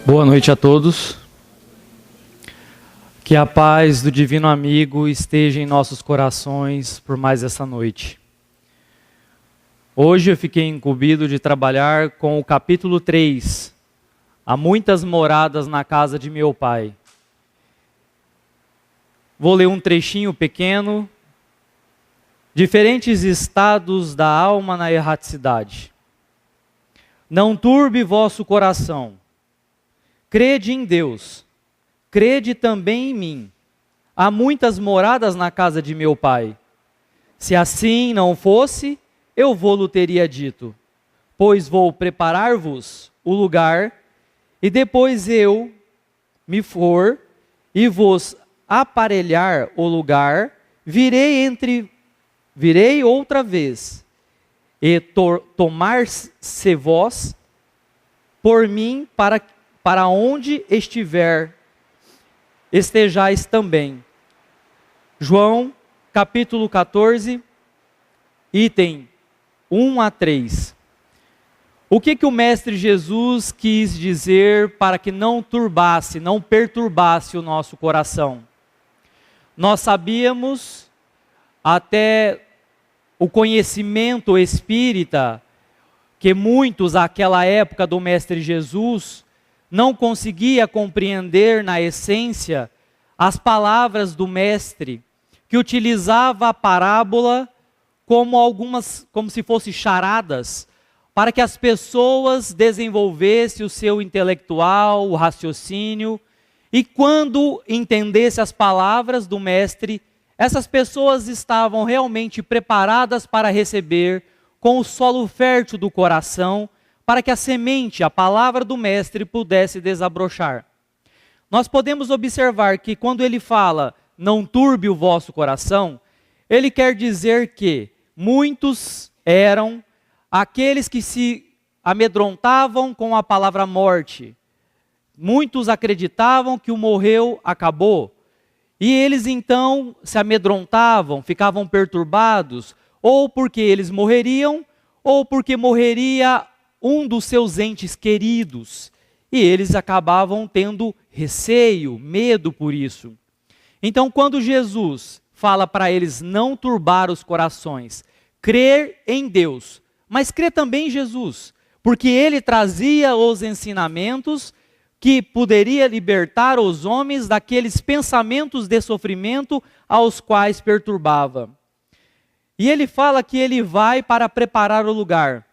Boa noite a todos. Que a paz do Divino Amigo esteja em nossos corações por mais essa noite. Hoje eu fiquei incumbido de trabalhar com o capítulo 3. Há muitas moradas na casa de meu pai. Vou ler um trechinho pequeno. Diferentes estados da alma na erraticidade. Não turbe vosso coração. Crede em Deus, crede também em mim. Há muitas moradas na casa de meu pai. Se assim não fosse, eu vou-lo teria dito. Pois vou preparar-vos o lugar, e depois eu me for e vos aparelhar o lugar, virei outra vez, e tomar-se vós por mim para onde estejais também. João, capítulo 14, item 1 a 3. O que o Mestre Jesus quis dizer para que não perturbasse o nosso coração? Nós sabíamos, até o conhecimento espírita, que muitos, àquela época do Mestre Jesus, não conseguia compreender na essência as palavras do Mestre, que utilizava a parábola como se fossem charadas, para que as pessoas desenvolvessem o seu intelectual, o raciocínio, e quando entendesse as palavras do Mestre, essas pessoas estavam realmente preparadas para receber com o solo fértil do coração, para que a semente, a palavra do Mestre, pudesse desabrochar. Nós podemos observar que quando ele fala, não turbe o vosso coração, ele quer dizer que muitos eram aqueles que se amedrontavam com a palavra morte. Muitos acreditavam que o morreu acabou. E eles então se amedrontavam, ficavam perturbados, ou porque eles morreriam, ou porque morreria um dos seus entes queridos, e eles acabavam tendo receio, medo por isso. Então, quando Jesus fala para eles não turbar os corações, crer em Deus, mas crer também em Jesus, porque ele trazia os ensinamentos que poderia libertar os homens daqueles pensamentos de sofrimento aos quais perturbava. E ele fala que ele vai para preparar o lugar.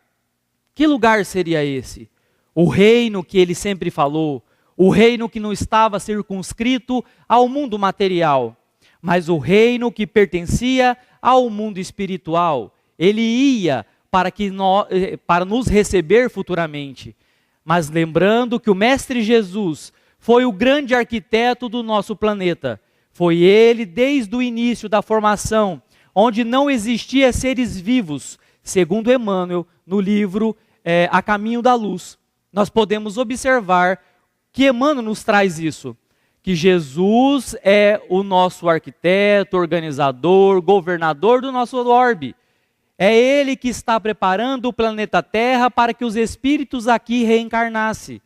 Que lugar seria esse? O reino que ele sempre falou, o reino que não estava circunscrito ao mundo material, mas o reino que pertencia ao mundo espiritual. Ele ia para nos receber futuramente. Mas lembrando que o Mestre Jesus foi o grande arquiteto do nosso planeta. Foi ele desde o início da formação, onde não existia seres vivos, segundo Emmanuel, no livro A Caminho da Luz. Nós podemos observar que Emmanuel nos traz isso, que Jesus é o nosso arquiteto, organizador, governador do nosso orbe. É ele que está preparando o planeta Terra para que os espíritos aqui reencarnassem.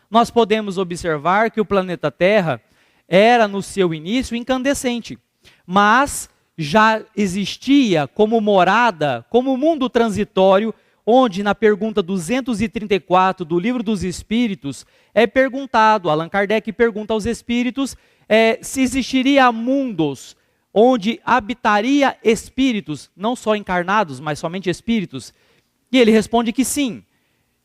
Nós podemos observar que o planeta Terra era no seu início incandescente, mas já existia como morada, como mundo transitório, onde na pergunta 234 do Livro dos Espíritos é perguntado, Allan Kardec pergunta aos espíritos se existiria mundos onde habitaria espíritos, não só encarnados, mas somente espíritos. E ele responde que sim.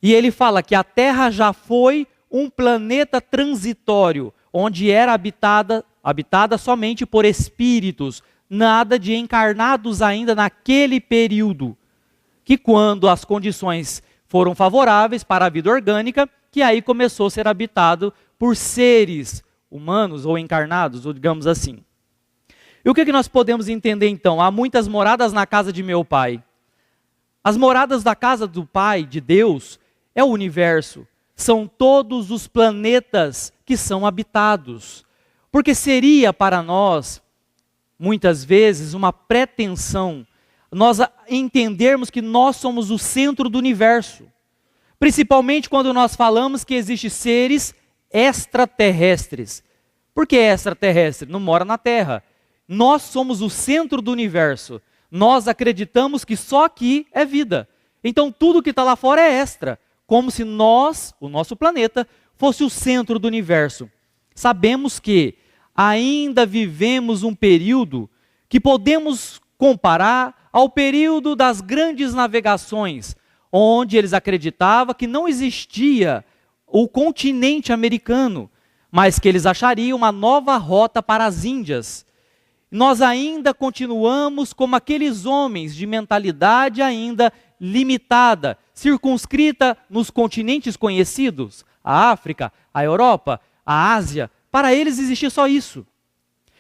E ele fala que a Terra já foi um planeta transitório, onde era habitada somente por espíritos, nada de encarnados ainda naquele período, que quando as condições foram favoráveis para a vida orgânica, que aí começou a ser habitado por seres humanos ou encarnados, ou digamos assim. E o que nós podemos entender então? Há muitas moradas na casa de meu pai. As moradas da casa do Pai, de Deus, é o universo. São todos os planetas que são habitados. Porque seria para nós, muitas vezes, uma pretensão nós entendermos que nós somos o centro do universo. Principalmente quando nós falamos que existem seres extraterrestres. Por que extraterrestre? Não mora na Terra. Nós somos o centro do universo. Nós acreditamos que só aqui é vida. Então tudo que está lá fora é extra. Como se nós, o nosso planeta, fosse o centro do universo. Sabemos que ainda vivemos um período que podemos comparar ao período das grandes navegações, onde eles acreditavam que não existia o continente americano, mas que eles achariam uma nova rota para as Índias. Nós ainda continuamos como aqueles homens de mentalidade ainda limitada, circunscrita nos continentes conhecidos, a África, a Europa, a Ásia. Para eles existia só isso.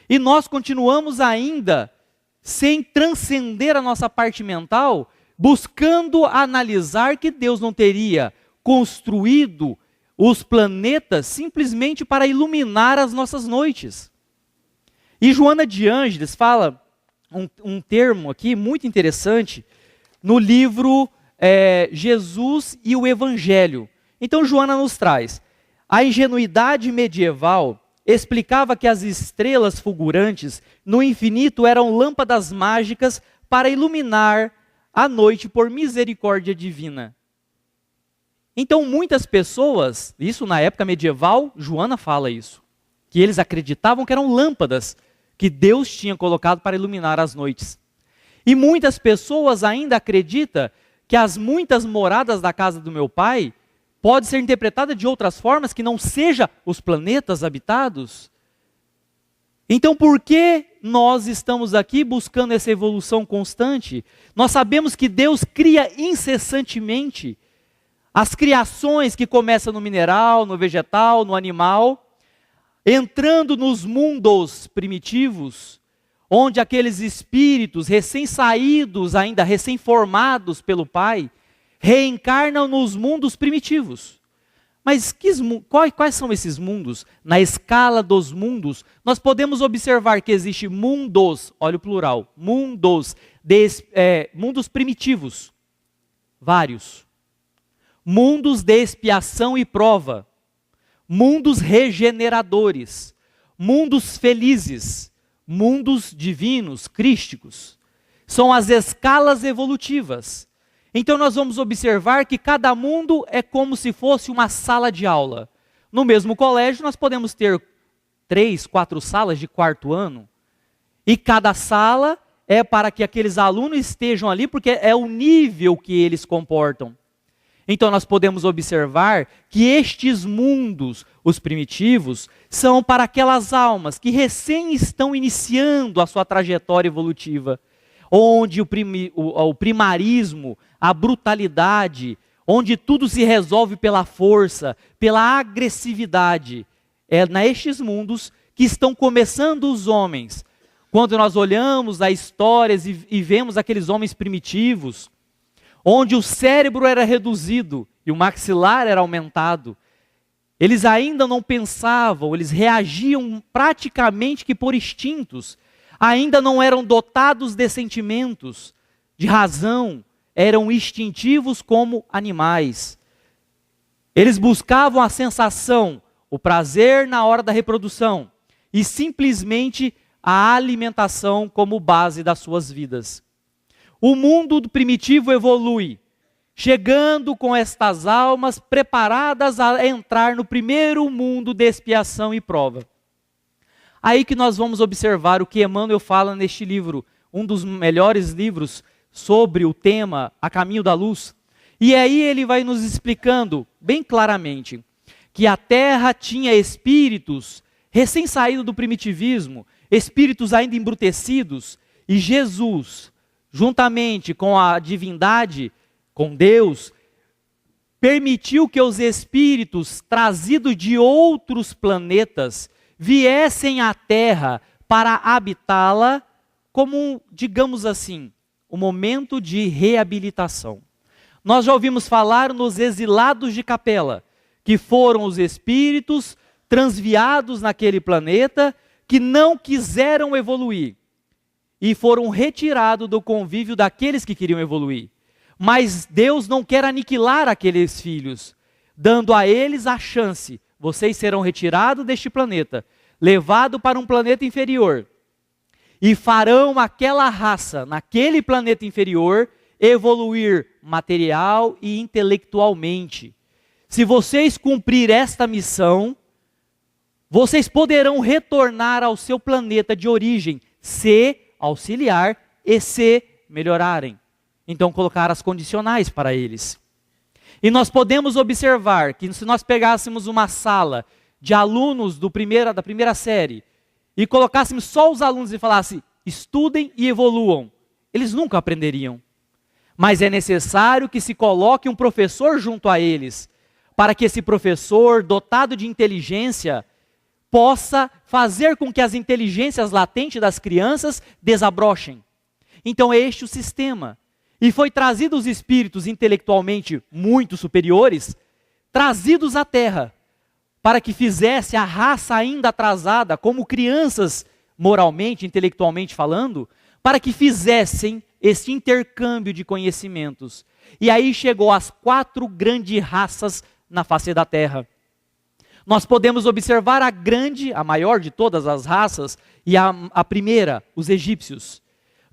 E nós continuamos ainda sem transcender a nossa parte mental, buscando analisar que Deus não teria construído os planetas simplesmente para iluminar as nossas noites. E Joana de Ângeles fala um termo aqui muito interessante no livro Jesus e o Evangelho. Então Joana nos traz: a ingenuidade medieval explicava que as estrelas fulgurantes no infinito eram lâmpadas mágicas para iluminar a noite por misericórdia divina. Então muitas pessoas, isso na época medieval, Joana fala isso, que eles acreditavam que eram lâmpadas que Deus tinha colocado para iluminar as noites. E muitas pessoas ainda acreditam que as muitas moradas da casa do meu pai pode ser interpretada de outras formas que não seja os planetas habitados. Então por que nós estamos aqui buscando essa evolução constante? Nós sabemos que Deus cria incessantemente as criações que começam no mineral, no vegetal, no animal, entrando nos mundos primitivos, onde aqueles espíritos recém-saídos, ainda recém-formados pelo Pai, reencarnam nos mundos primitivos. Mas quais são esses mundos? Na escala dos mundos, nós podemos observar que existe mundos, olha o plural, mundos primitivos, vários. Mundos de expiação e prova, mundos regeneradores, mundos felizes, mundos divinos, crísticos. São as escalas evolutivas. Então nós vamos observar que cada mundo é como se fosse uma sala de aula. No mesmo colégio nós podemos ter 3, 4 salas de quarto ano. E cada sala é para que aqueles alunos estejam ali, porque é o nível que eles comportam. Então nós podemos observar que estes mundos, os primitivos, são para aquelas almas que recém estão iniciando a sua trajetória evolutiva, onde o primarismo, a brutalidade, onde tudo se resolve pela força, pela agressividade. É nestes mundos que estão começando os homens. Quando nós olhamos as histórias e vemos aqueles homens primitivos, onde o cérebro era reduzido e o maxilar era aumentado, eles ainda não pensavam, eles reagiam praticamente que por instintos, ainda não eram dotados de sentimentos, de razão, eram instintivos como animais. Eles buscavam a sensação, o prazer na hora da reprodução e simplesmente a alimentação como base das suas vidas. O mundo primitivo evolui, chegando com estas almas preparadas a entrar no primeiro mundo de expiação e prova. Aí que nós vamos observar o que Emmanuel fala neste livro, um dos melhores livros sobre o tema A Caminho da Luz. E aí ele vai nos explicando bem claramente que a Terra tinha espíritos recém-saídos do primitivismo, espíritos ainda embrutecidos, e Jesus, juntamente com a divindade, com Deus, permitiu que os espíritos trazidos de outros planetas viessem à Terra para habitá-la como, digamos assim, um momento de reabilitação. Nós já ouvimos falar nos exilados de Capela, que foram os espíritos transviados naquele planeta, que não quiseram evoluir e foram retirados do convívio daqueles que queriam evoluir. Mas Deus não quer aniquilar aqueles filhos, dando a eles a chance. vocês serão retirados deste planeta, levados para um planeta inferior, e farão aquela raça, naquele planeta inferior, evoluir material e intelectualmente. Se vocês cumprir esta missão, vocês poderão retornar ao seu planeta de origem, se auxiliar e se melhorarem. Então colocar as condicionais para eles. E nós podemos observar que se nós pegássemos uma sala de alunos da primeira série e colocássemos só os alunos e falasse, estudem e evoluam, eles nunca aprenderiam. Mas é necessário que se coloque um professor junto a eles, para que esse professor, dotado de inteligência, possa fazer com que as inteligências latentes das crianças desabrochem. Então é este o sistema. E foi trazido os espíritos intelectualmente muito superiores, trazidos à Terra, para que fizesse a raça ainda atrasada, como crianças moralmente, intelectualmente falando, para que fizessem esse intercâmbio de conhecimentos. E aí chegou as 4 grandes raças na face da Terra. Nós podemos observar a maior de todas as raças, e a primeira, os egípcios,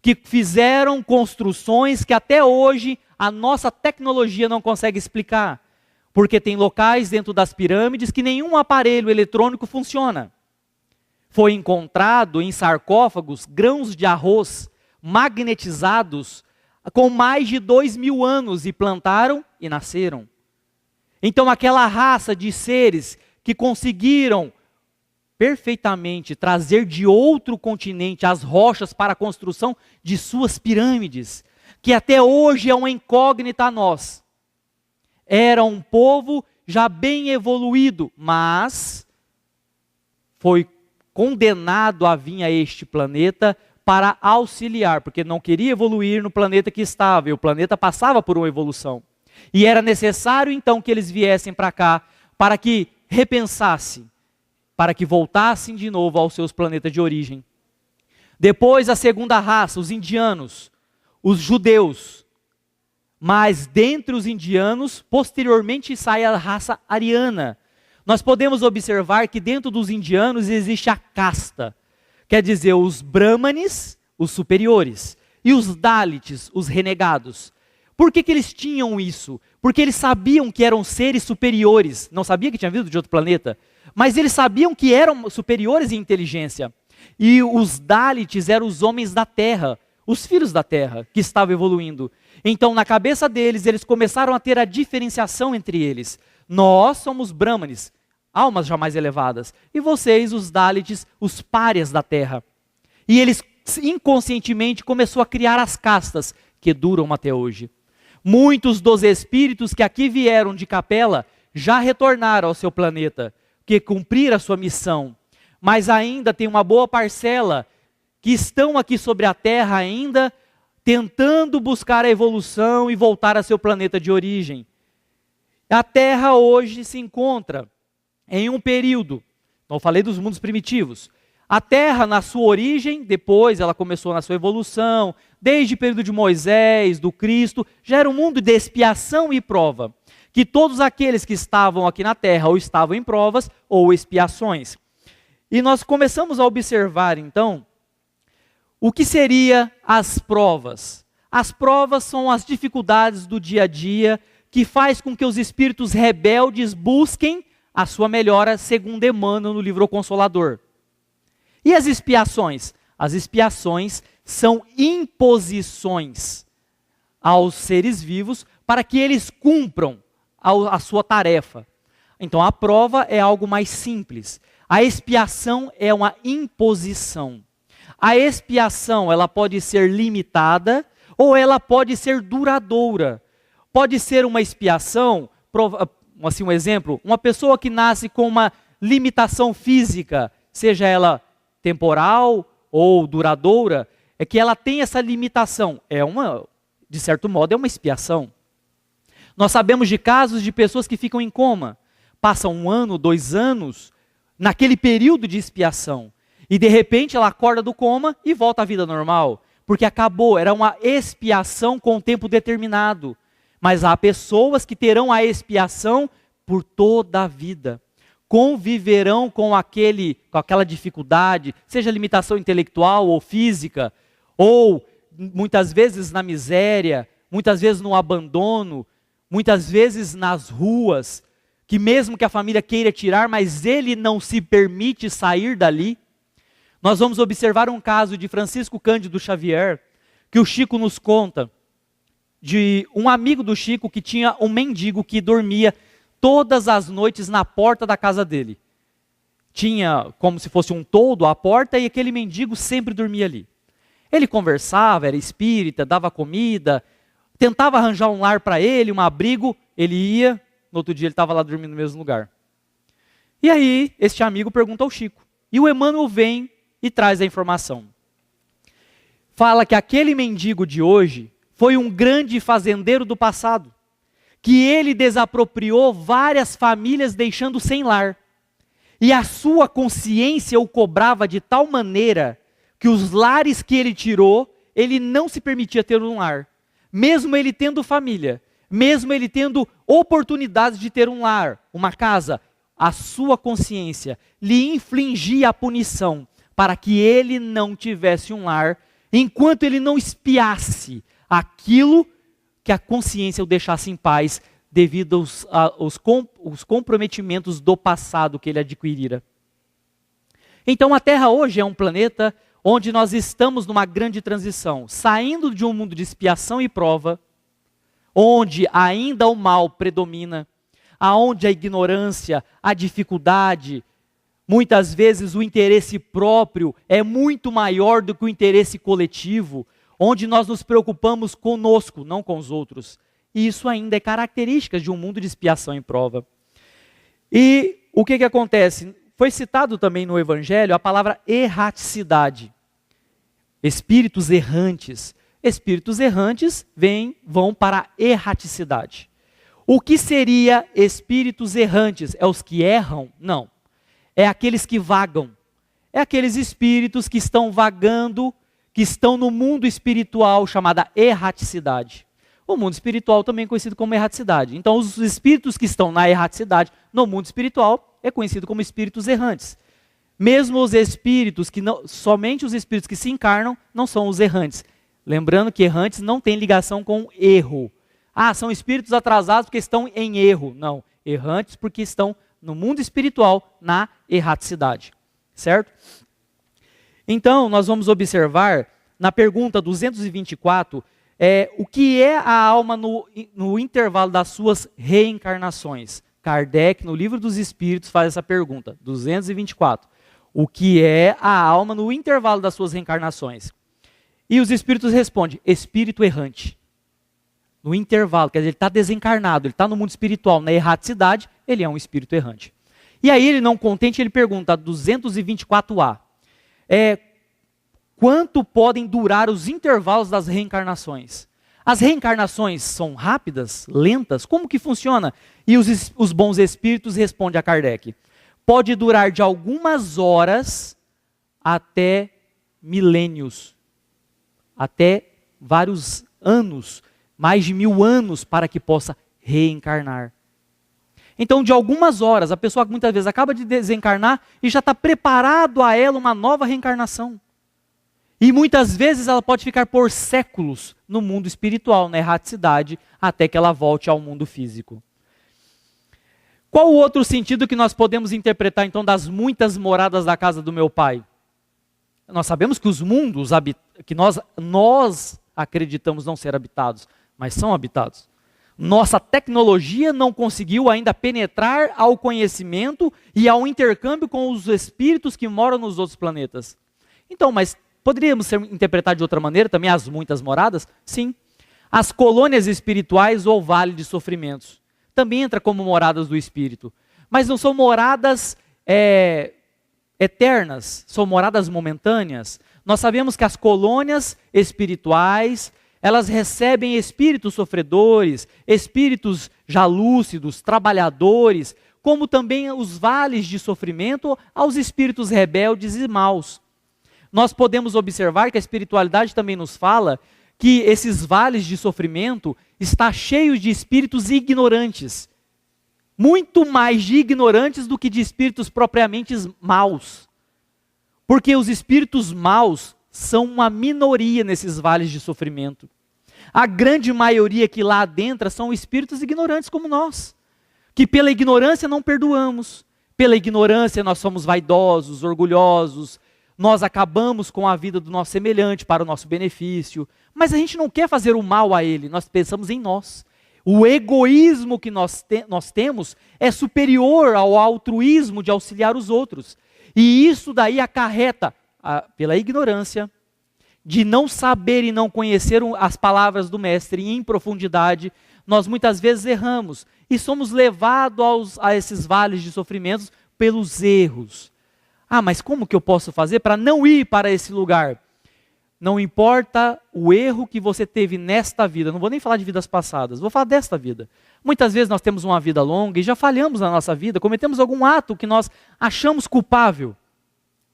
que fizeram construções que até hoje a nossa tecnologia não consegue explicar, porque tem locais dentro das pirâmides que nenhum aparelho eletrônico funciona. Foi encontrado em sarcófagos grãos de arroz magnetizados com mais de 2.000 anos e plantaram e nasceram. Então aquela raça de seres que conseguiram perfeitamente trazer de outro continente as rochas para a construção de suas pirâmides, que até hoje é uma incógnita a nós. Era um povo já bem evoluído, mas foi condenado a vir a este planeta para auxiliar, porque não queria evoluir no planeta que estava, e o planeta passava por uma evolução. E era necessário então que eles viessem para cá, para que repensassem, para que voltassem de novo aos seus planetas de origem. Depois a segunda raça, os indianos, os judeus. Mas dentre os indianos, posteriormente sai a raça ariana. Nós podemos observar que dentro dos indianos existe a casta, quer dizer, os brahmanes, os superiores, e os dalits, os renegados. Por que eles tinham isso? Porque eles sabiam que eram seres superiores. Não sabia que tinha vindo de outro planeta, mas eles sabiam que eram superiores em inteligência. E os dalits eram os homens da terra, os filhos da terra, que estavam evoluindo. Então, na cabeça deles, eles começaram a ter a diferenciação entre eles. Nós somos brahmanes, almas jamais elevadas. E vocês, os dalits, os párias da terra. E eles, inconscientemente, começaram a criar as castas, que duram até hoje. Muitos dos espíritos que aqui vieram de Capela já retornaram ao seu planeta, que cumpriram a sua missão. Mas ainda tem uma boa parcela que estão aqui sobre a Terra ainda, tentando buscar a evolução e voltar a seu planeta de origem. A Terra hoje se encontra em um período, eu falei dos mundos primitivos. A Terra, na sua origem, depois ela começou na sua evolução, desde o período de Moisés, do Cristo, já era um mundo de expiação e prova. Que todos aqueles que estavam aqui na Terra ou estavam em provas ou expiações. E nós começamos a observar, então, o que seriam as provas. As provas são as dificuldades do dia a dia que faz com que os espíritos rebeldes busquem a sua melhora, segundo Emmanuel no livro O Consolador. E as expiações? As expiações são imposições aos seres vivos para que eles cumpram a sua tarefa. Então a prova é algo mais simples. A expiação é uma imposição. A expiação, ela pode ser limitada ou ela pode ser duradoura. Pode ser uma expiação, assim um exemplo, uma pessoa que nasce com uma limitação física, seja ela temporal ou duradoura, é que ela tem essa limitação. De certo modo, é uma expiação. Nós sabemos de casos de pessoas que ficam em coma, passam 1 ano, 2 anos, naquele período de expiação. E de repente ela acorda do coma e volta à vida normal. Porque acabou, era uma expiação com tempo determinado. Mas há pessoas que terão a expiação por toda a vida. conviverão com aquela dificuldade, seja limitação intelectual ou física, ou muitas vezes na miséria, muitas vezes no abandono, muitas vezes nas ruas, que mesmo que a família queira tirar, mas ele não se permite sair dali. Nós vamos observar um caso de Francisco Cândido Xavier, que o Chico nos conta, de um amigo do Chico que tinha um mendigo que dormia todas as noites na porta da casa dele. Tinha como se fosse um toldo à porta e aquele mendigo sempre dormia ali. Ele conversava, era espírita, dava comida, tentava arranjar um lar para ele, um abrigo, ele ia, no outro dia ele estava lá dormindo no mesmo lugar. E aí, este amigo pergunta ao Chico, e o Emmanuel vem e traz a informação. Fala que aquele mendigo de hoje foi um grande fazendeiro do passado, que ele desapropriou várias famílias deixando sem lar. E a sua consciência o cobrava de tal maneira que os lares que ele tirou, ele não se permitia ter um lar. Mesmo ele tendo família, mesmo ele tendo oportunidades de ter um lar, uma casa, a sua consciência lhe infligia a punição para que ele não tivesse um lar, enquanto ele não espiasse aquilo que a consciência o deixasse em paz, devido aos comprometimentos do passado que ele adquirira. Então a Terra hoje é um planeta onde nós estamos numa grande transição, saindo de um mundo de expiação e prova, onde ainda o mal predomina, aonde a ignorância, a dificuldade, muitas vezes o interesse próprio é muito maior do que o interesse coletivo, onde nós nos preocupamos conosco, não com os outros. E isso ainda é característica de um mundo de expiação e prova. E o que acontece? Foi citado também no Evangelho a palavra erraticidade. Espíritos errantes. Espíritos errantes vão para a erraticidade. O que seria espíritos errantes? É os que erram? Não. É aqueles que vagam. É aqueles espíritos que estão vagando, que estão no mundo espiritual, chamada erraticidade. O mundo espiritual também é conhecido como erraticidade. Então, os espíritos que estão na erraticidade, no mundo espiritual, é conhecido como espíritos errantes. Mesmo os espíritos que não, somente os espíritos que se encarnam, não são os errantes. Lembrando que errantes não tem ligação com erro. Ah, são espíritos atrasados porque estão em erro. Não, errantes porque estão no mundo espiritual, na erraticidade. Certo? Então, nós vamos observar, na pergunta 224, o que é a alma no intervalo das suas reencarnações. Kardec, no Livro dos Espíritos, faz essa pergunta, 224. O que é a alma no intervalo das suas reencarnações? E os Espíritos respondem, espírito errante. No intervalo, quer dizer, ele está desencarnado, ele está no mundo espiritual, na erraticidade, ele é um espírito errante. E aí ele não contente, ele pergunta, 224A, quanto podem durar os intervalos das reencarnações? As reencarnações são rápidas, lentas? Como que funciona? E os bons espíritos respondem a Kardec. Pode durar de algumas horas até milênios, até vários anos, mais de 1000 anos para que possa reencarnar. Então, de algumas horas, a pessoa muitas vezes acaba de desencarnar e já está preparado a ela uma nova reencarnação. E muitas vezes ela pode ficar por séculos no mundo espiritual, na erraticidade, até que ela volte ao mundo físico. Qual o outro sentido que nós podemos interpretar, então, das muitas moradas da casa do meu pai? Nós sabemos que os mundos que nós acreditamos não ser habitados, mas são habitados. Nossa tecnologia não conseguiu ainda penetrar ao conhecimento e ao intercâmbio com os espíritos que moram nos outros planetas. Então, mas poderíamos interpretar de outra maneira também as muitas moradas? Sim. As colônias espirituais ou vale de sofrimentos. Também entra como moradas do espírito. Mas não são moradas eternas, são moradas momentâneas. Nós sabemos que as colônias espirituais, elas recebem espíritos sofredores, espíritos já lúcidos, trabalhadores, como também os vales de sofrimento aos espíritos rebeldes e maus. Nós podemos observar que a espiritualidade também nos fala que esses vales de sofrimento está cheio de espíritos ignorantes, muito mais de ignorantes do que de espíritos propriamente maus. Porque os espíritos maus são uma minoria nesses vales de sofrimento. A grande maioria que lá adentra são espíritos ignorantes como nós, que pela ignorância não perdoamos, pela ignorância nós somos vaidosos, orgulhosos, nós acabamos com a vida do nosso semelhante para o nosso benefício, mas a gente não quer fazer o mal a ele, nós pensamos em nós. O egoísmo que nós temos é superior ao altruísmo de auxiliar os outros. E isso daí acarreta, pela ignorância, de não saber e não conhecer as palavras do Mestre em profundidade, nós muitas vezes erramos e somos levados a esses vales de sofrimentos pelos erros. Mas como que eu posso fazer para não ir para esse lugar? Não importa o erro que você teve nesta vida, não vou nem falar de vidas passadas, vou falar desta vida. Muitas vezes nós temos uma vida longa e já falhamos na nossa vida, cometemos algum ato que nós achamos culpável.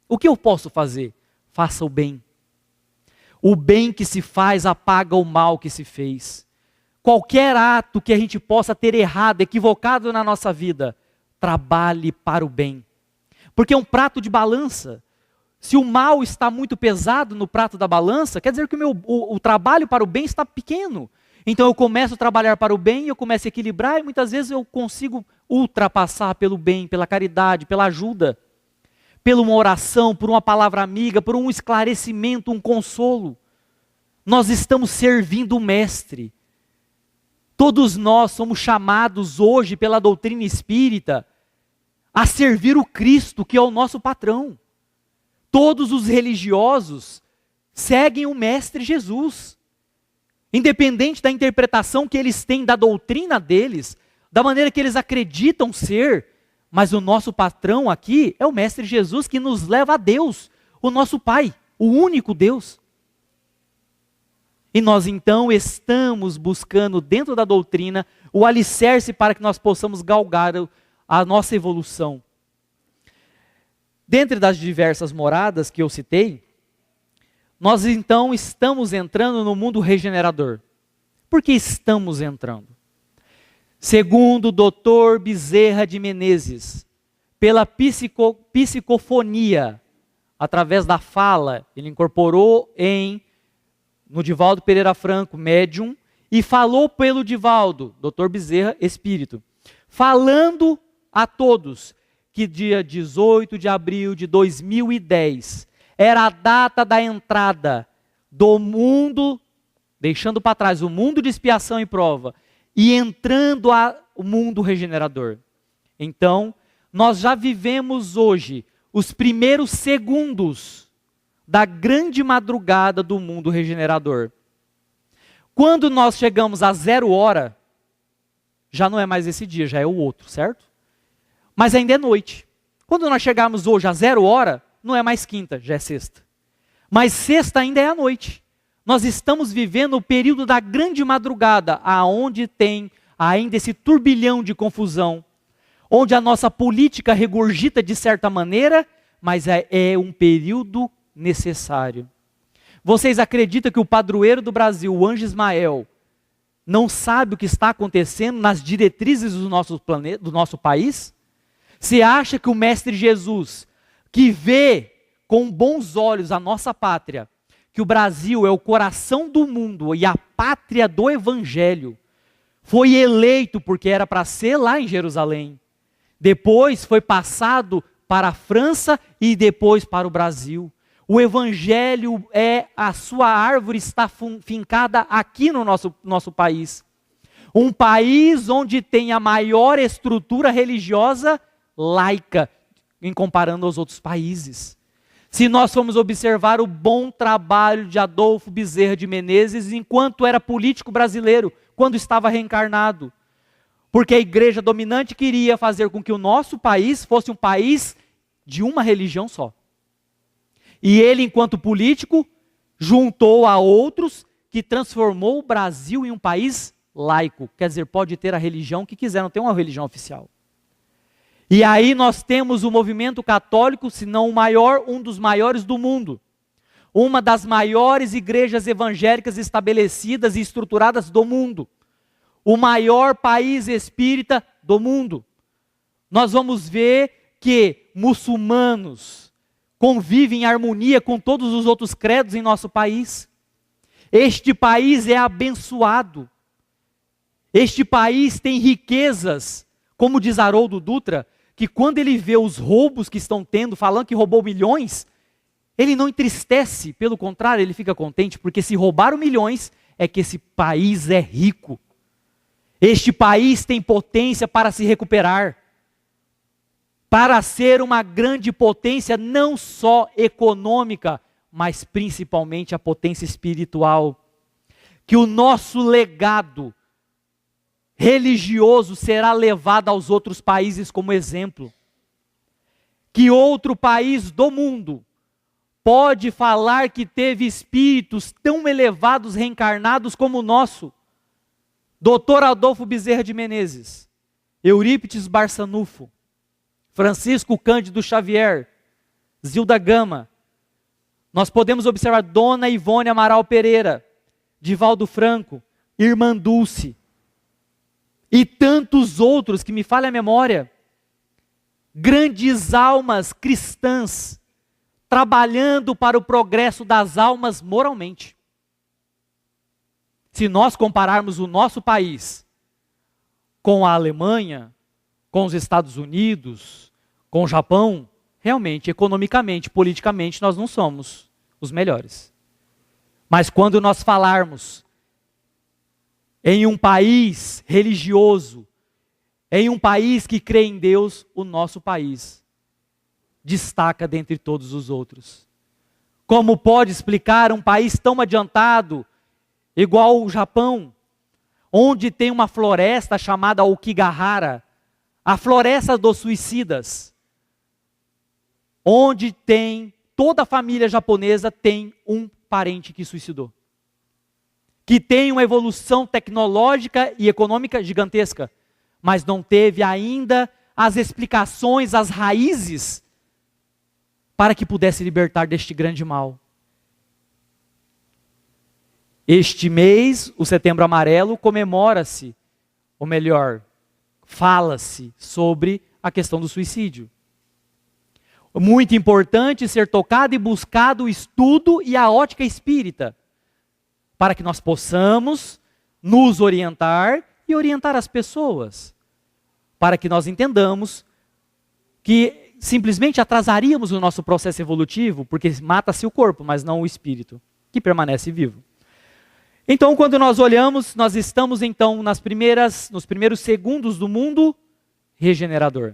O que eu posso fazer? Faça o bem. O bem que se faz apaga o mal que se fez. Qualquer ato que a gente possa ter errado, equivocado na nossa vida, trabalhe para o bem. Porque é um prato de balança. Se o mal está muito pesado no prato da balança, quer dizer que o trabalho para o bem está pequeno. Então eu começo a trabalhar para o bem, eu começo a equilibrar e muitas vezes eu consigo ultrapassar pelo bem, pela caridade, pela ajuda, pela uma oração, por uma palavra amiga, por um esclarecimento, um consolo. Nós estamos servindo o Mestre. Todos nós somos chamados hoje pela doutrina espírita a servir o Cristo, que é o nosso patrão. Todos os religiosos seguem o Mestre Jesus. Independente da interpretação que eles têm da doutrina deles, da maneira que eles acreditam ser, mas o nosso patrão aqui é o Mestre Jesus que nos leva a Deus, o nosso Pai, o único Deus. E nós então estamos buscando dentro da doutrina o alicerce para que nós possamos galgar a nossa evolução. Dentre das diversas moradas que eu citei, nós então estamos entrando no mundo regenerador. Por que estamos entrando? Segundo o Dr. Bezerra de Menezes, pela psicofonia, através da fala, ele incorporou no Divaldo Pereira Franco, médium, e falou pelo Divaldo, Dr. Bezerra, espírito, falando a todos que dia 18 de abril de 2010 era a data da entrada do mundo, deixando para trás o mundo de expiação e prova, e entrando o mundo regenerador. Então, nós já vivemos hoje os primeiros segundos da grande madrugada do mundo regenerador. Quando nós chegamos a 0 hora, já não é mais esse dia, já é o outro, certo? Mas ainda é noite. Quando nós chegarmos hoje a 0 hora, não é mais quinta, já é sexta. Mas sexta ainda é a noite. Nós estamos vivendo o período da grande madrugada, aonde tem ainda esse turbilhão de confusão, onde a nossa política regurgita de certa maneira, mas é um período necessário. Vocês acreditam que o padroeiro do Brasil, o Anjo Ismael, não sabe o que está acontecendo nas diretrizes do nosso país? Você acha que o Mestre Jesus, que vê com bons olhos a nossa pátria, que o Brasil é o coração do mundo e a pátria do Evangelho, foi eleito porque era para ser lá em Jerusalém, depois foi passado para a França e depois para o Brasil. O Evangelho a sua árvore está fincada aqui no nosso país. Um país onde tem a maior estrutura religiosa laica, em comparando aos outros países. Se nós formos observar o bom trabalho de Adolfo Bezerra de Menezes, enquanto era político brasileiro, quando estava reencarnado. Porque a igreja dominante queria fazer com que o nosso país fosse um país de uma religião só. E ele, enquanto político, juntou a outros que transformou o Brasil em um país laico. Quer dizer, pode ter a religião que quiser, não tem uma religião oficial. E aí nós temos o movimento católico, se não o maior, um dos maiores do mundo. Uma das maiores igrejas evangélicas estabelecidas e estruturadas do mundo. O maior país espírita do mundo. nós vamos ver que muçulmanos convivem em harmonia com todos os outros credos em nosso país. Este país é abençoado. Este país tem riquezas, como diz Haroldo Dutra, que quando ele vê os roubos que estão tendo, falando que roubou milhões, ele não entristece, pelo contrário, ele fica contente, porque se roubaram milhões, é que esse país é rico. Este país tem potência para se recuperar, para ser uma grande potência, não só econômica, mas principalmente a potência espiritual. Que o nosso legado religioso será levado aos outros países como exemplo. Que outro país do mundo pode falar que teve espíritos tão elevados reencarnados como o nosso? Dr. Adolfo Bezerra de Menezes, Eurípides Barçanufo, Francisco Cândido Xavier, Zilda Gama. Nós podemos observar Dona Ivone Amaral Pereira, Divaldo Franco, Irmã Dulce, e tantos outros que me falha a memória. Grandes almas cristãs, trabalhando para o progresso das almas moralmente. Se nós compararmos o nosso país com a Alemanha, com os Estados Unidos, com o Japão, realmente, economicamente, politicamente, nós não somos os melhores. Mas quando nós falarmos em um país religioso, em um país que crê em Deus, o nosso país destaca dentre todos os outros. Como pode explicar um país tão adiantado, igual o Japão, onde tem uma floresta chamada Okigahara, a floresta dos suicidas, onde tem, toda a família japonesa tem um parente que suicidou, que tem uma evolução tecnológica e econômica gigantesca, mas não teve ainda as explicações, as raízes, para que pudesse libertar deste grande mal. Este mês, o Setembro Amarelo, comemora-se, ou melhor, fala-se sobre a questão do suicídio. Muito importante ser tocado e buscado o estudo e a ótica espírita, para que nós possamos nos orientar e orientar as pessoas, para que nós entendamos que simplesmente atrasaríamos o nosso processo evolutivo, porque mata-se o corpo, mas não o espírito, que permanece vivo. Então, quando nós olhamos, nós estamos então nos primeiros segundos do mundo regenerador.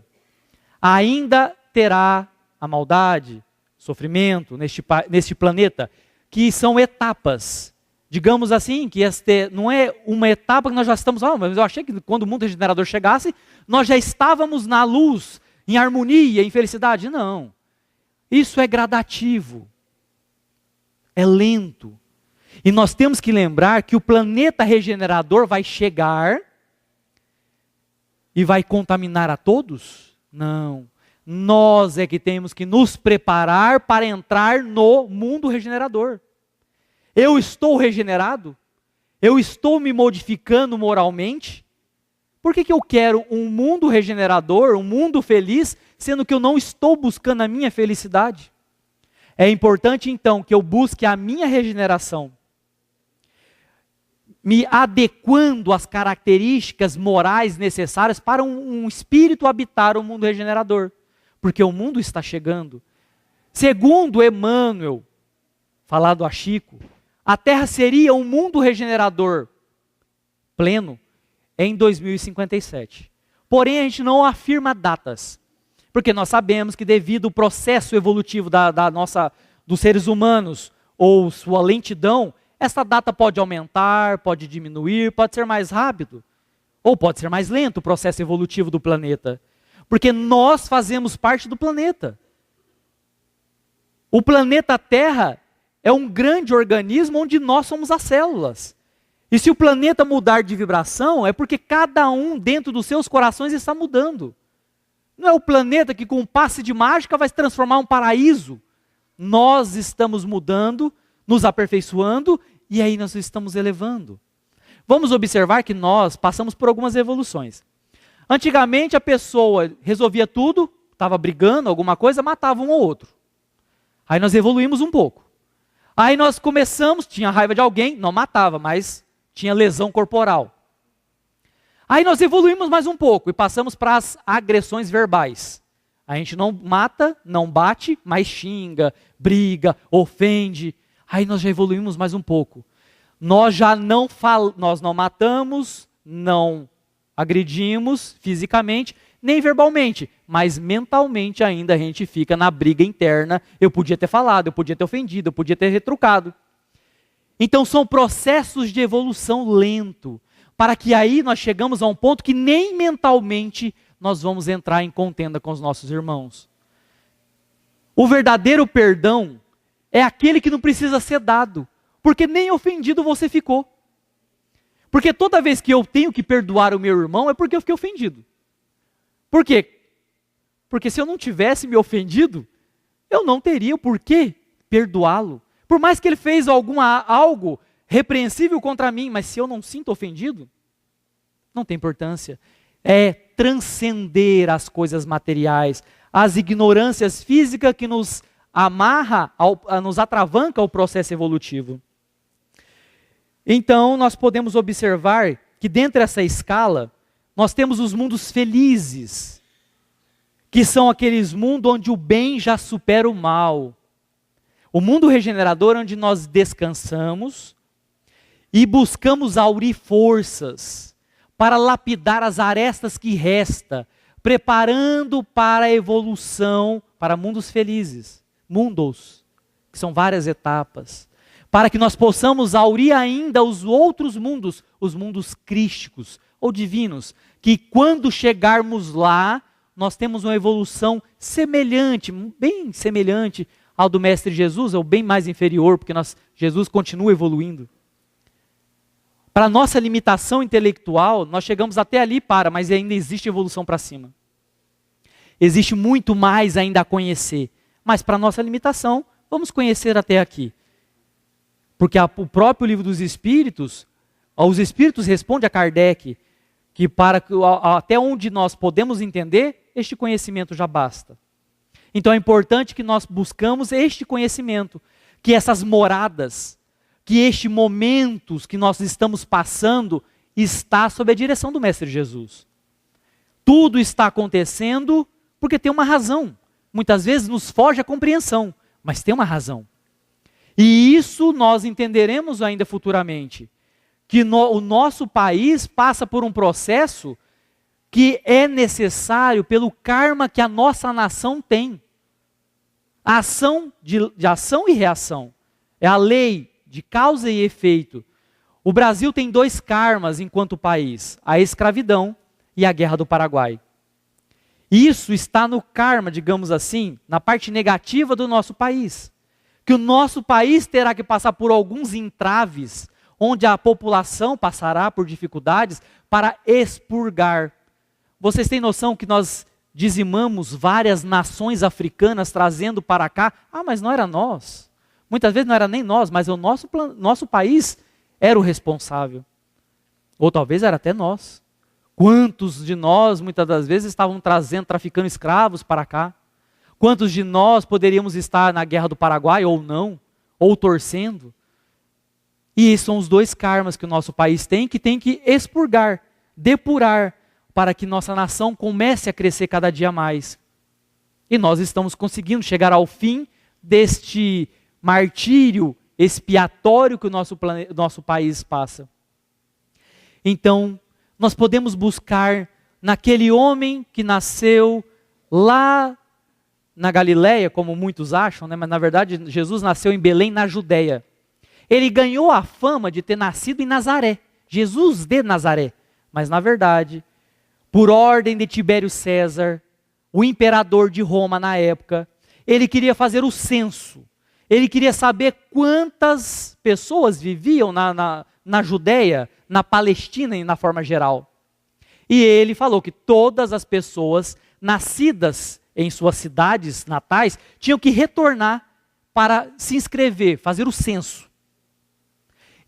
Ainda terá a maldade, sofrimento neste planeta, que são etapas. Digamos assim, que não é uma etapa que nós já estamos... mas eu achei que quando o mundo regenerador chegasse, nós já estávamos na luz, em harmonia, em felicidade. Não. Isso é gradativo. É lento. E nós temos que lembrar que o planeta regenerador vai chegar e vai contaminar a todos? Não. Nós é que temos que nos preparar para entrar no mundo regenerador. Eu estou regenerado? Eu estou me modificando moralmente? Por que eu quero um mundo regenerador, um mundo feliz, sendo que eu não estou buscando a minha felicidade? É importante então que eu busque a minha regeneração, me adequando às características morais necessárias para um espírito habitar o mundo regenerador. Porque o mundo está chegando. Segundo Emmanuel, falado a Chico, a Terra seria um mundo regenerador pleno em 2057. Porém, a gente não afirma datas. Porque nós sabemos que devido ao processo evolutivo dos seres humanos, ou sua lentidão, essa data pode aumentar, pode diminuir, pode ser mais rápido, ou pode ser mais lento o processo evolutivo do planeta. Porque nós fazemos parte do planeta. O planeta Terra é um grande organismo onde nós somos as células. E se o planeta mudar de vibração, é porque cada um dentro dos seus corações está mudando. Não é o planeta que com um passe de mágica vai se transformar em um paraíso. Nós estamos mudando, nos aperfeiçoando, e aí nós estamos elevando. Vamos observar que nós passamos por algumas evoluções. Antigamente a pessoa resolvia tudo, estava brigando, alguma coisa, matava um ou outro. Aí nós evoluímos um pouco. Aí nós começamos, tinha raiva de alguém, não matava, mas tinha lesão corporal. Aí nós evoluímos mais um pouco e passamos para as agressões verbais. A gente não mata, não bate, mas xinga, briga, ofende. Aí nós já evoluímos mais um pouco. Nós não matamos, não agredimos fisicamente, nem verbalmente, mas mentalmente ainda a gente fica na briga interna. Eu podia ter falado, eu podia ter ofendido, eu podia ter retrucado. Então são processos de evolução lento, para que aí nós chegamos a um ponto que nem mentalmente nós vamos entrar em contenda com os nossos irmãos. O verdadeiro perdão é aquele que não precisa ser dado, porque nem ofendido você ficou. Porque toda vez que eu tenho que perdoar o meu irmão é porque eu fiquei ofendido. Por quê? Porque se eu não tivesse me ofendido, eu não teria o porquê perdoá-lo. Por mais que ele fez algo repreensível contra mim, mas se eu não sinto ofendido, não tem importância. É transcender as coisas materiais, as ignorâncias físicas que nos amarra, nos atravanca ao processo evolutivo. Então, nós podemos observar que dentro dessa escala, nós temos os mundos felizes, que são aqueles mundos onde o bem já supera o mal. O mundo regenerador, onde nós descansamos e buscamos aurir forças para lapidar as arestas que restam, preparando para a evolução, para mundos felizes, mundos, que são várias etapas, para que nós possamos aurir ainda os outros mundos, os mundos crísticos ou divinos, que quando chegarmos lá, nós temos uma evolução semelhante, bem semelhante ao do Mestre Jesus, ou bem mais inferior, porque Jesus continua evoluindo. Para a nossa limitação intelectual, nós chegamos até ali mas ainda existe evolução para cima. Existe muito mais ainda a conhecer, mas para a nossa limitação, vamos conhecer até aqui. Porque o próprio livro dos Espíritos, os Espíritos respondem a Kardec, que até onde nós podemos entender, este conhecimento já basta. Então é importante que nós buscamos este conhecimento, que essas moradas, que este momento que nós estamos passando, está sob a direção do Mestre Jesus. Tudo está acontecendo porque tem uma razão. Muitas vezes nos foge a compreensão, mas tem uma razão. E isso nós entenderemos ainda futuramente, que o nosso país passa por um processo que é necessário pelo karma que a nossa nação tem. A ação de ação e reação. É a lei de causa e efeito. O Brasil tem 2 karmas enquanto país, a escravidão e a Guerra do Paraguai. Isso está no karma, digamos assim, na parte negativa do nosso país. Que o nosso país terá que passar por alguns entraves, onde a população passará por dificuldades para expurgar. Vocês têm noção que nós dizimamos várias nações africanas trazendo para cá? Mas não era nós. Muitas vezes não era nem nós, mas o nosso país era o responsável. Ou talvez era até nós. Quantos de nós, muitas das vezes, estavam traficando escravos para cá? Quantos de nós poderíamos estar na Guerra do Paraguai ou não? Ou torcendo? E esses são os 2 karmas que o nosso país tem que expurgar, depurar, para que nossa nação comece a crescer cada dia mais. E nós estamos conseguindo chegar ao fim deste martírio expiatório que o nosso país passa. Então, nós podemos buscar naquele homem que nasceu lá na Galileia, como muitos acham, mas na verdade Jesus nasceu em Belém, na Judéia. Ele ganhou a fama de ter nascido em Nazaré, Jesus de Nazaré, mas na verdade, por ordem de Tibério César, o imperador de Roma na época, ele queria fazer o censo. Ele queria saber quantas pessoas viviam na Judéia, na Palestina e na forma geral. E ele falou que todas as pessoas nascidas em suas cidades natais tinham que retornar para se inscrever, fazer o censo.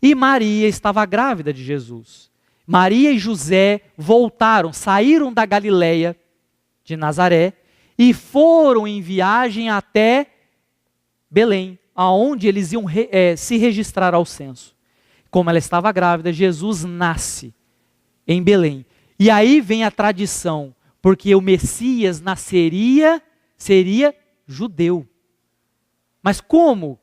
E Maria estava grávida de Jesus. Maria e José voltaram, saíram da Galileia, de Nazaré, e foram em viagem até Belém, aonde eles iam se registrar ao censo. Como ela estava grávida, Jesus nasce em Belém. E aí vem a tradição, porque o Messias seria judeu. Mas como?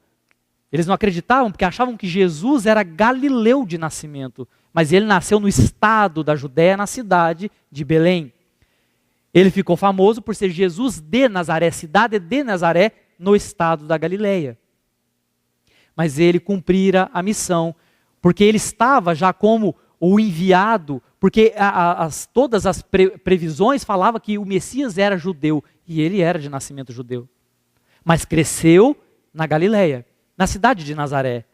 Eles não acreditavam, porque achavam que Jesus era galileu de nascimento. Mas ele nasceu no estado da Judéia, na cidade de Belém. Ele ficou famoso por ser Jesus de Nazaré, cidade de Nazaré, no estado da Galileia. Mas ele cumprira a missão, porque ele estava já como o enviado, porque todas as previsões falavam que o Messias era judeu, e ele era de nascimento judeu. Mas cresceu na Galileia, na cidade de Nazaré.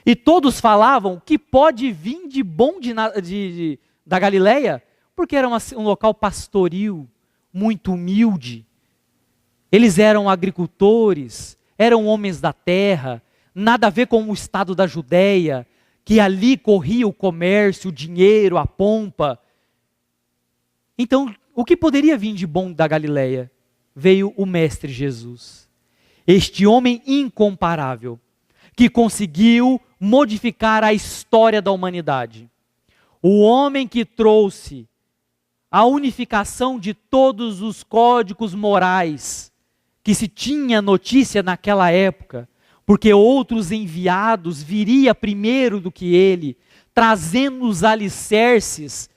E todos falavam que pode vir de bom da Galileia, porque era um local pastoril, muito humilde. Eles eram agricultores, eram homens da terra, nada a ver com o estado da Judéia, que ali corria o comércio, o dinheiro, a pompa. Então, o que poderia vir de bom da Galileia? Veio o Mestre Jesus. Este homem incomparável, que conseguiu modificar a história da humanidade. O homem que trouxe a unificação de todos os códigos morais que se tinha notícia naquela época, porque outros enviados viria primeiro do que ele, trazendo os alicerces,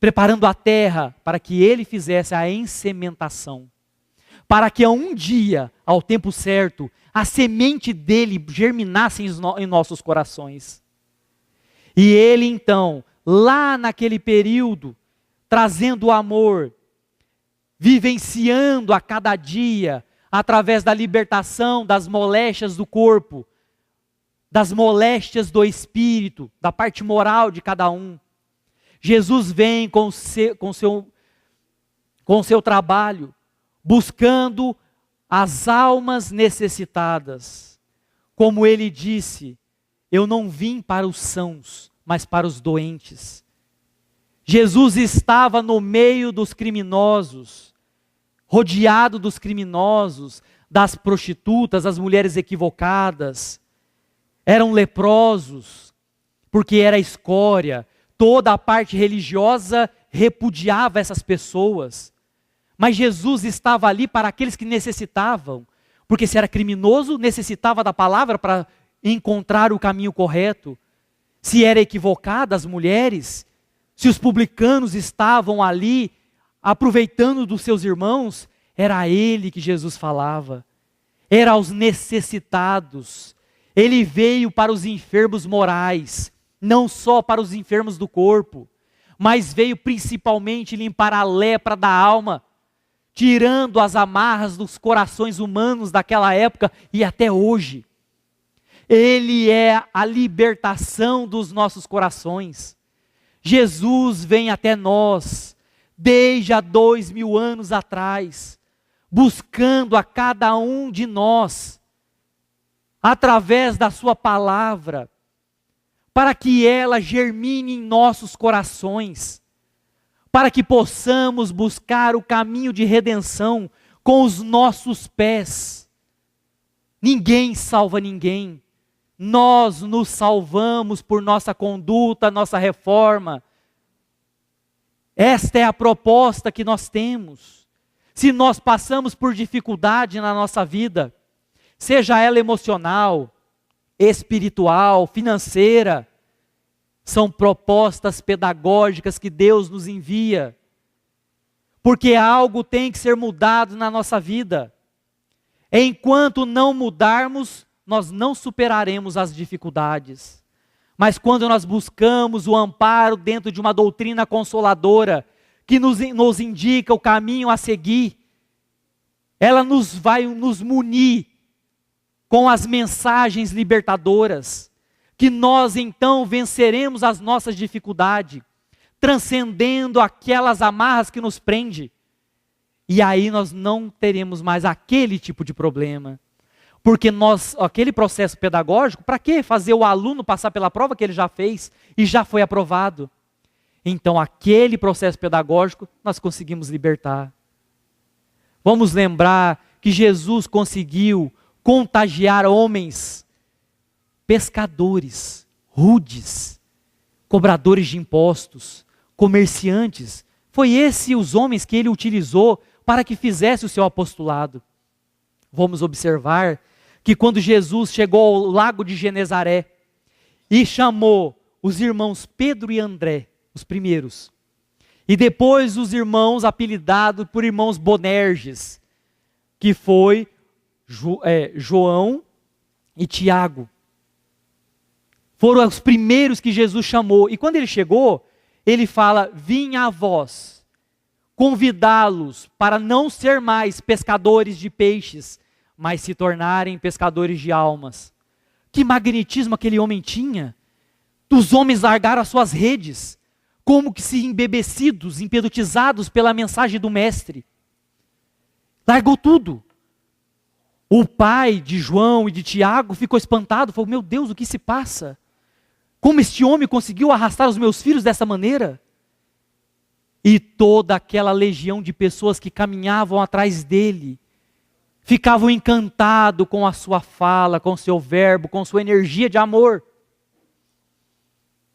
preparando a terra para que ele fizesse a ensementação. Para que um dia, ao tempo certo, a semente dele germinasse em nossos corações. E ele então, lá naquele período, trazendo o amor, vivenciando a cada dia, através da libertação das moléstias do corpo, das moléstias do espírito, da parte moral de cada um. Jesus vem com o seu trabalho, buscando as almas necessitadas. Como ele disse, eu não vim para os sãos, mas para os doentes. Jesus estava no meio dos criminosos, rodeado dos criminosos, das prostitutas, das mulheres equivocadas. Eram leprosos, porque era escória. Toda a parte religiosa repudiava essas pessoas. Mas Jesus estava ali para aqueles que necessitavam. Porque se era criminoso, necessitava da palavra para encontrar o caminho correto. Se era equivocada, as mulheres, se os publicanos estavam ali aproveitando dos seus irmãos, era a ele que Jesus falava. Era aos necessitados. Ele veio para os enfermos morais, não só para os enfermos do corpo, mas veio principalmente limpar a lepra da alma, tirando as amarras dos corações humanos daquela época e até hoje. Ele é a libertação dos nossos corações. Jesus vem até nós, desde há 2000 anos atrás, buscando a cada um de nós, através da sua palavra, para que ela germine em nossos corações, para que possamos buscar o caminho de redenção com os nossos pés. Ninguém salva ninguém. Nós nos salvamos por nossa conduta, nossa reforma. Esta é a proposta que nós temos. Se nós passamos por dificuldade na nossa vida, seja ela emocional, espiritual, financeira, são propostas pedagógicas que Deus nos envia. Porque algo tem que ser mudado na nossa vida. Enquanto não mudarmos, nós não superaremos as dificuldades. Mas quando nós buscamos o amparo dentro de uma doutrina consoladora, que nos indica o caminho a seguir, ela vai nos munir com as mensagens libertadoras, que nós então venceremos as nossas dificuldades, transcendendo aquelas amarras que nos prendem. E aí nós não teremos mais aquele tipo de problema. Porque aquele processo pedagógico, para que fazer o aluno passar pela prova que ele já fez e já foi aprovado? Então, aquele processo pedagógico, nós conseguimos libertar. Vamos lembrar que Jesus conseguiu contagiar homens, pescadores, rudes, cobradores de impostos, comerciantes. Foi esses os homens que ele utilizou para que fizesse o seu apostolado. Vamos observar que quando Jesus chegou ao lago de Genezaré e chamou os irmãos Pedro e André, os primeiros, e depois os irmãos apelidados por irmãos Bonerges, que foi João e Tiago. Foram os primeiros que Jesus chamou. E quando ele chegou, ele fala: vim a vós, convidá-los para não ser mais pescadores de peixes, mas se tornarem pescadores de almas. Que magnetismo aquele homem tinha! Os homens largaram as suas redes, como que se embebecidos, empedutizados pela mensagem do mestre. Largou tudo. O pai de João e de Tiago ficou espantado, falou: meu Deus, o que se passa? Como este homem conseguiu arrastar os meus filhos dessa maneira? E toda aquela legião de pessoas que caminhavam atrás dele, ficavam encantados com a sua fala, com o seu verbo, com sua energia de amor.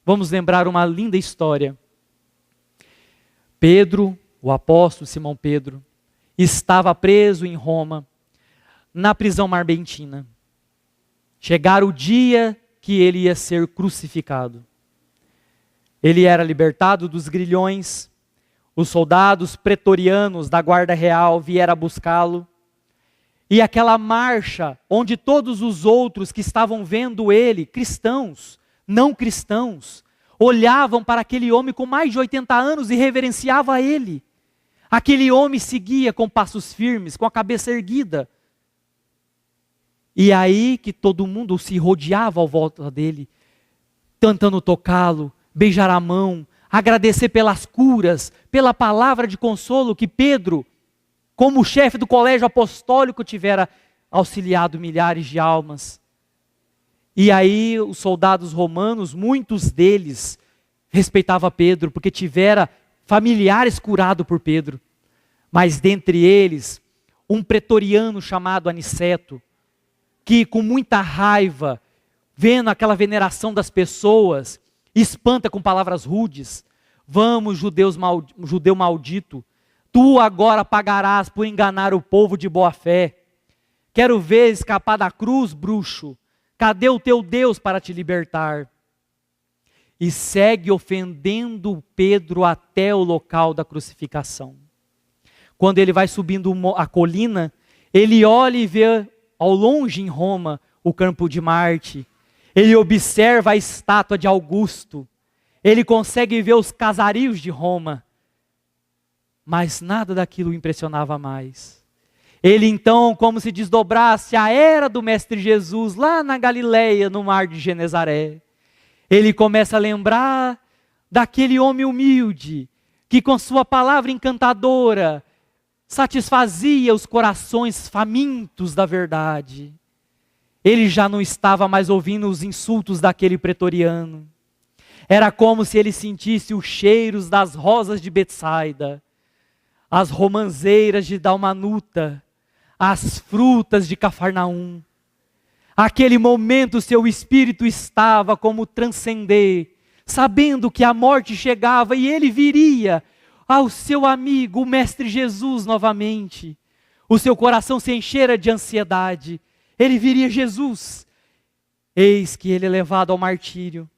Vamos lembrar uma linda história. Pedro, o apóstolo Simão Pedro, estava preso em Roma, na prisão marbentina. Chegara o dia que ele ia ser crucificado. Ele era libertado dos grilhões, os soldados pretorianos da guarda real vieram buscá-lo, e aquela marcha onde todos os outros que estavam vendo ele, cristãos, não cristãos, olhavam para aquele homem com mais de 80 anos e reverenciavam a ele. Aquele homem seguia com passos firmes, com a cabeça erguida. E aí que todo mundo se rodeava ao volta dele, tentando tocá-lo, beijar a mão, agradecer pelas curas, pela palavra de consolo que Pedro, como chefe do colégio apostólico, tivera auxiliado milhares de almas. E aí os soldados romanos, muitos deles respeitavam Pedro, porque tivera familiares curados por Pedro. Mas dentre eles, um pretoriano chamado Aniceto, que com muita raiva, vendo aquela veneração das pessoas, espanta com palavras rudes: vamos, judeu maldito, tu agora pagarás por enganar o povo de boa fé. Quero ver escapar da cruz, bruxo. Cadê o teu Deus para te libertar? E segue ofendendo Pedro até o local da crucificação. Quando ele vai subindo a colina, ele olha e vê ao longe em Roma o campo de Marte. Ele observa a estátua de Augusto. Ele consegue ver os casarios de Roma. Mas nada daquilo o impressionava mais. Ele então, como se desdobrasse a era do Mestre Jesus, lá na Galileia, no mar de Genezaré. Ele começa a lembrar daquele homem humilde, que com sua palavra encantadora, satisfazia os corações famintos da verdade. Ele já não estava mais ouvindo os insultos daquele pretoriano. Era como se ele sentisse os cheiros das rosas de Betsaida, as romãzeiras de Dalmanuta, as frutas de Cafarnaum. Aquele momento seu espírito estava como transcender, sabendo que a morte chegava e ele viria ao seu amigo, o Mestre Jesus novamente. O seu coração se enchera de ansiedade. Ele viria Jesus. Eis que ele é levado ao martírio.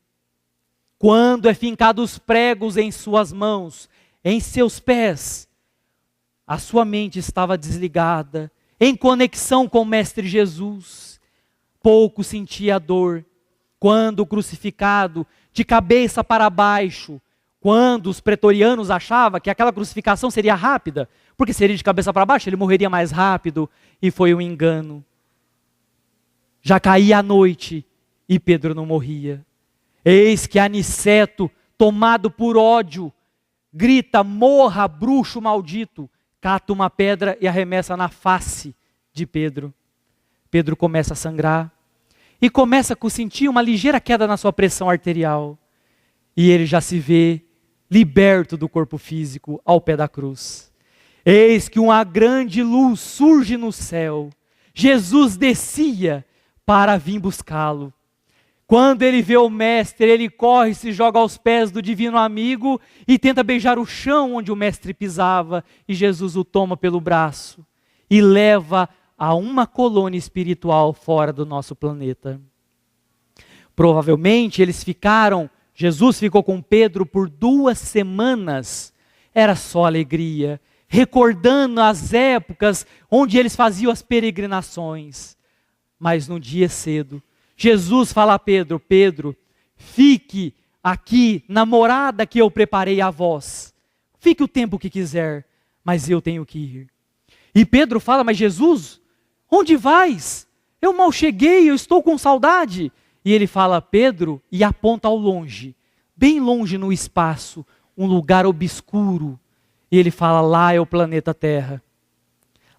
Quando é fincado os pregos em suas mãos, em seus pés, a sua mente estava desligada, em conexão com o Mestre Jesus. Pouco sentia a dor. Quando crucificado, de cabeça para baixo, quando os pretorianos achavam que aquela crucificação seria rápida, porque seria de cabeça para baixo, ele morreria mais rápido, e foi um engano. Já caía a noite e Pedro não morria. Eis que Aniceto, tomado por ódio, grita: morra, bruxo maldito. Cata uma pedra e arremessa na face de Pedro. Pedro começa a sangrar e começa a sentir uma ligeira queda na sua pressão arterial. E ele já se vê liberto do corpo físico ao pé da cruz. Eis que uma grande luz surge no céu. Jesus descia para vir buscá-lo. Quando ele vê o mestre, ele corre, se joga aos pés do divino amigo e tenta beijar o chão onde o mestre pisava. E Jesus o toma pelo braço e leva a uma colônia espiritual fora do nosso planeta. Provavelmente Jesus ficou com Pedro por 2 semanas. Era só alegria, recordando as épocas onde eles faziam as peregrinações. Mas no dia cedo, Jesus fala a Pedro: Pedro, fique aqui na morada que eu preparei a vós. Fique o tempo que quiser, mas eu tenho que ir. E Pedro fala: mas Jesus, onde vais? Eu mal cheguei, eu estou com saudade. E ele fala: Pedro, e aponta ao longe, bem longe no espaço, um lugar obscuro. E ele fala: lá é o planeta Terra.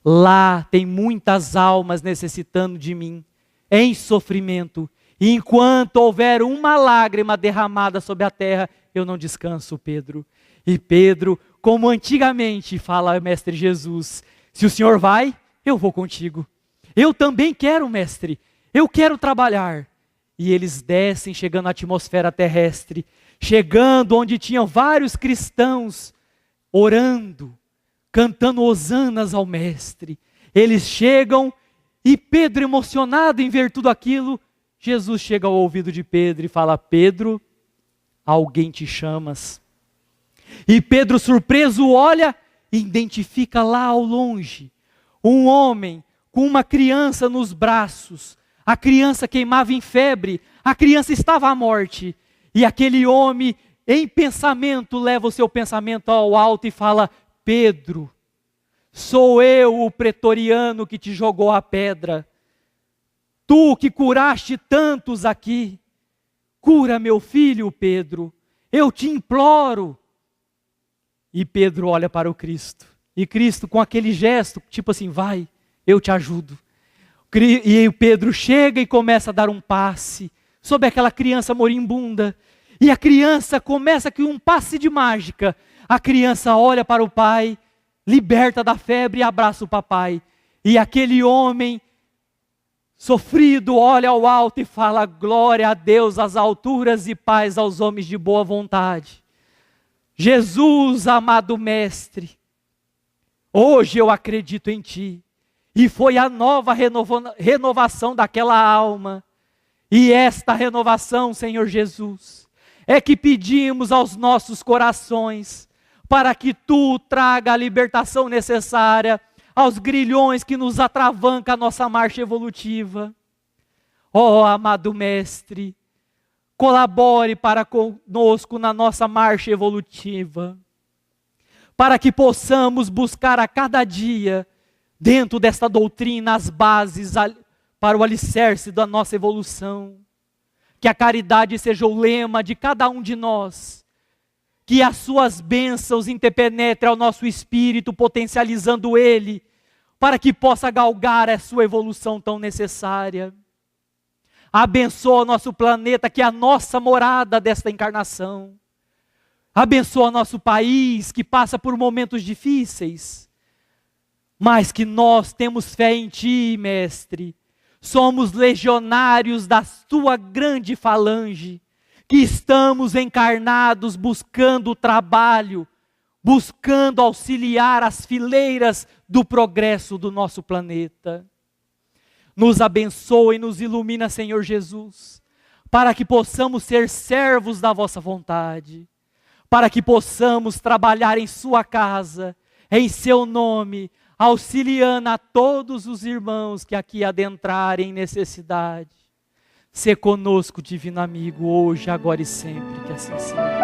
Lá tem muitas almas necessitando de mim, em sofrimento. E enquanto houver uma lágrima derramada sobre a terra, eu não descanso, Pedro. E Pedro, como antigamente, fala ao Mestre Jesus: se o Senhor vai, eu vou contigo. Eu também quero, Mestre. Eu quero trabalhar. E eles descem, chegando à atmosfera terrestre, chegando onde tinham vários cristãos orando, cantando hosanas ao Mestre. Eles chegam e Pedro, emocionado em ver tudo aquilo, Jesus chega ao ouvido de Pedro e fala: Pedro, alguém te chamas. E Pedro, surpreso, olha e identifica lá ao longe um homem com uma criança nos braços. A criança queimava em febre, a criança estava à morte. E aquele homem, em pensamento, leva o seu pensamento ao alto e fala: Pedro, sou eu o pretoriano que te jogou a pedra. Tu que curaste tantos aqui, cura meu filho, Pedro, eu te imploro. E Pedro olha para o Cristo, e Cristo com aquele gesto, tipo assim: vai, eu te ajudo. E o Pedro chega e começa a dar um passe sobre aquela criança moribunda. E a criança começa com um passe de mágica. A criança olha para o pai, liberta da febre e abraça o papai. E aquele homem sofrido olha ao alto e fala: glória a Deus às alturas e paz aos homens de boa vontade. Jesus, amado Mestre, hoje eu acredito em Ti. E foi a nova renovação daquela alma. E esta renovação, Senhor Jesus, é que pedimos aos nossos corações, para que Tu traga a libertação necessária aos grilhões que nos atravancam a nossa marcha evolutiva. Ó amado Mestre, colabore para conosco na nossa marcha evolutiva, para que possamos buscar a cada dia, dentro desta doutrina, as bases para o alicerce da nossa evolução. Que a caridade seja o lema de cada um de nós. Que as suas bênçãos interpenetrem ao nosso espírito, potencializando ele, para que possa galgar a sua evolução tão necessária. Abençoa o nosso planeta, que é a nossa morada desta encarnação. Abençoa nosso país, que passa por momentos difíceis. Mas que nós temos fé em Ti, Mestre. Somos legionários da Tua grande falange, que estamos encarnados buscando o trabalho, buscando auxiliar as fileiras do progresso do nosso planeta. Nos abençoa e nos ilumina, Senhor Jesus, para que possamos ser servos da vossa vontade, para que possamos trabalhar em sua casa, em seu nome, auxiliando a todos os irmãos que aqui adentrarem em necessidade. Sê conosco, divino amigo, hoje, agora e sempre, que assim seja.